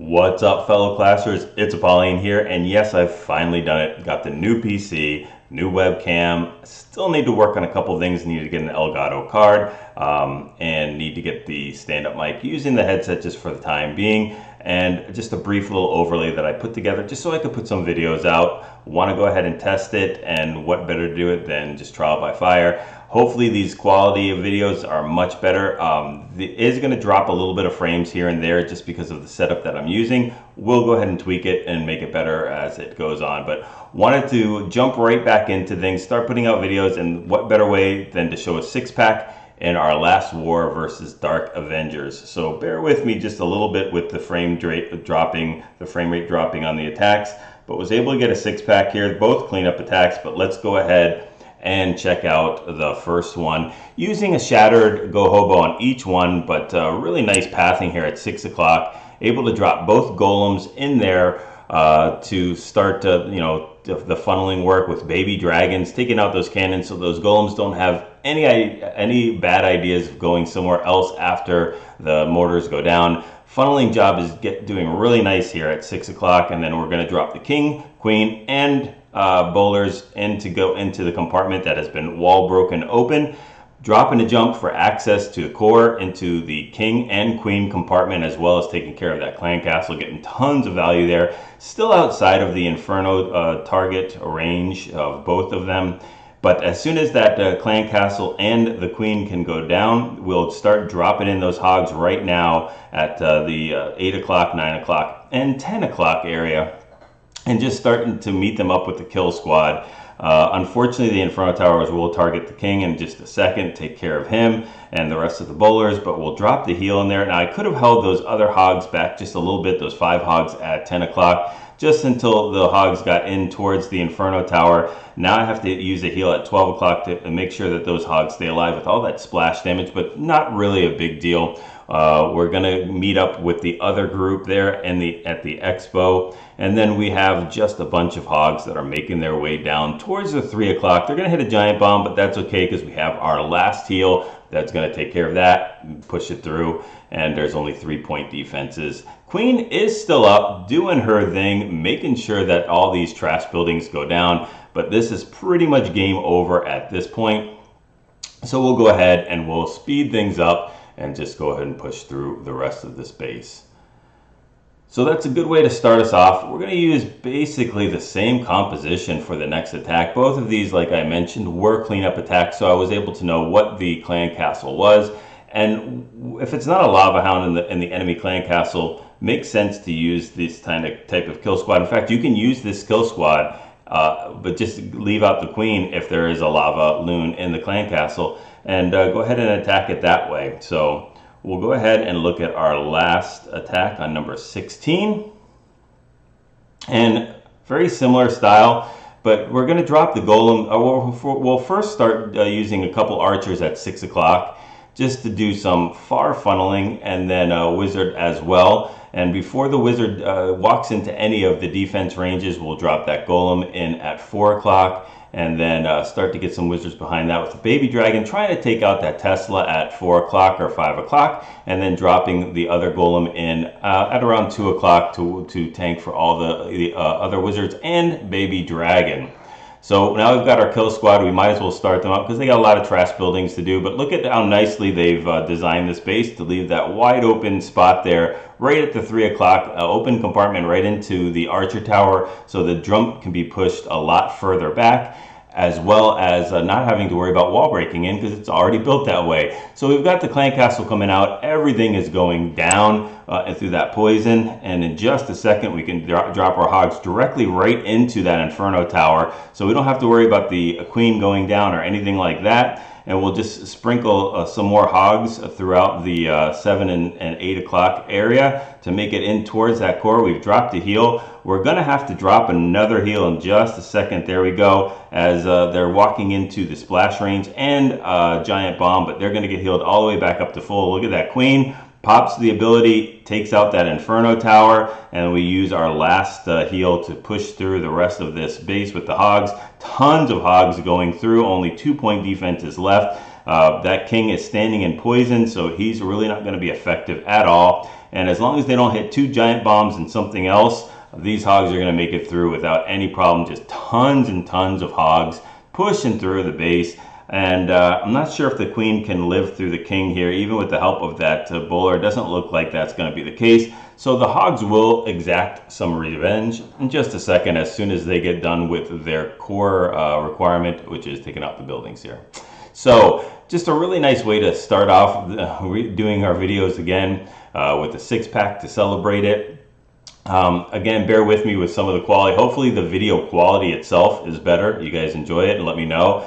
What's up, fellow classers? It's Apollyon here, and yes, I've finally done it. Got the new PC, new webcam. Still need to work on a couple things. Need to get an Elgato card, and need to get the stand-up mic using the headset just for the time being. And just a brief little overlay that I put together just so I could put some videos out. Want to go ahead and test it, and what better to do it than just trial by fire. Hopefully these quality of videos are much better. It is going to drop a little bit of frames here and there just because of the setup that I'm using. We'll go ahead and tweak it and make it better as it goes on. But wanted to jump right back into things, start putting out videos, and what better way than to show a six-pack in our last war versus Dark Avengers. So bear with me just a little bit with the frame rate dropping on the attacks, but was able to get a six-pack here, both cleanup attacks. But let's go ahead and check out the first one using a shattered GoHoBo on each one, but really nice pathing here at 6 o'clock. Able to drop both golems in there to start the funneling work with baby dragons, taking out those cannons so those golems don't have any bad ideas of going somewhere else after the mortars go down. Funneling job is doing really nice here at 6 o'clock, and then we're going to drop the king, queen, and bowlers in to go into the compartment that has been wall broken open. Drop and a jump for access to the core into the king and queen compartment, as well as taking care of that clan castle, getting tons of value there. Still outside of the inferno target range of both of them. But as soon as that clan castle and the queen can go down, we'll start dropping in those hogs right now at the 8 o'clock, 9 o'clock, and 10 o'clock area, and just starting to meet them up with the kill squad. Unfortunately, the Inferno Towers will target the king in just a second, take care of him and the rest of the bowlers, but we'll drop the heal in there. Now, I could have held those other hogs back just a little bit, those 5 hogs at 10 o'clock, just until the hogs got in towards the Inferno Tower. Now I have to use a heal at 12 o'clock to make sure that those hogs stay alive with all that splash damage, but not really a big deal. We're going to meet up with the other group there at the expo, and then we have just a bunch of hogs that are making their way down towards the 3 o'clock. They're going to hit a giant bomb, but that's okay because we have our last heal that's going to take care of that, push it through, and there's only 3-point defenses. Queen is still up, doing her thing, making sure that all these trash buildings go down, but this is pretty much game over at this point. So we'll go ahead and we'll speed things up and just go ahead and push through the rest of this base. So that's a good way to start us off. We're going to use basically the same composition for the next attack. Both of these, like I mentioned, were cleanup attacks, so I was able to know what the clan castle was. And if it's not a lava hound in the enemy clan castle, makes sense to use this type of kill squad. In fact, you can use this kill squad, but just leave out the queen if there is a lava loon in the clan castle, and go ahead and attack it that way. So we'll go ahead and look at our last attack on number 16. And very similar style, but we're going to drop the golem. We'll first start using a couple archers at 6 o'clock just to do some far funneling, and then a wizard as well. And before the wizard walks into any of the defense ranges, we'll drop that golem in at 4 o'clock, and then start to get some wizards behind that with the baby dragon, trying to take out that Tesla at 4 o'clock or 5 o'clock, and then dropping the other golem in at around 2 o'clock to tank for all the other wizards and baby dragon. So now we've got our kill squad. We might as well start them up because they got a lot of trash buildings to do. But look at how nicely they've designed this base to leave that wide open spot there right at the 3 o'clock open compartment right into the archer tower, so the drum can be pushed a lot further back, as well as not having to worry about wall breaking in because it's already built that way. So we've got the clan castle coming out. Everything is going down through that poison, and in just a second we can drop our hogs directly right into that inferno tower, so we don't have to worry about the queen going down or anything like that. And we'll just sprinkle some more hogs throughout the 7 and 8 o'clock area to make it in towards that core. We've dropped a heal. We're going to have to drop another heal in just a second. There we go, as they're walking into the splash range and giant bomb, but they're going to get healed all the way back up to full. Look at that queen. Pops the ability, takes out that Inferno Tower, and we use our last heal to push through the rest of this base with the hogs. Tons of hogs going through, only 2-point defense is left. That king is standing in poison, so he's really not going to be effective at all. and as long as they don't hit 2 giant bombs and something else, these hogs are going to make it through without any problem. Just tons and tons of hogs pushing through the base. And I'm not sure if the queen can live through the king here, even with the help of that bowler. It doesn't look like that's going to be the case. So the hogs will exact some revenge in just a second, as soon as they get done with their core requirement, which is taking out the buildings here. So just a really nice way to start off doing our videos again with a 6-pack to celebrate it. Again, bear with me with some of the quality. Hopefully the video quality itself is better. You guys enjoy it and let me know.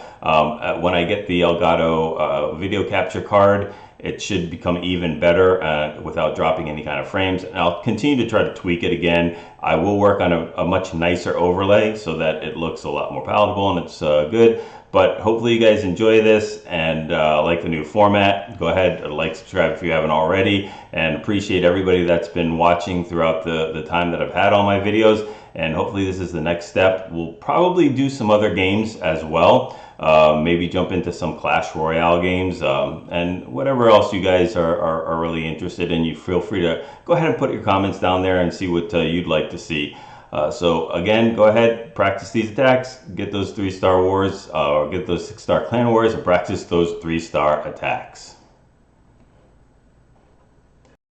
When I get the Elgato video capture card, it should become even better without dropping any kind of frames. And I'll continue to try to tweak it again. I will work on a much nicer overlay so that it looks a lot more palatable and it's good. But hopefully you guys enjoy this and like the new format. Go ahead, like, subscribe if you haven't already, and appreciate everybody that's been watching throughout the time that I've had all my videos. And hopefully this is the next step. We'll probably do some other games as well. Maybe jump into some Clash Royale games and whatever else you guys are really interested in. You feel free to go ahead and put your comments down there and see what you'd like to see. So again, go ahead, practice these attacks, get those 3-star wars, or get those 6-star clan wars, and practice those 3-star attacks.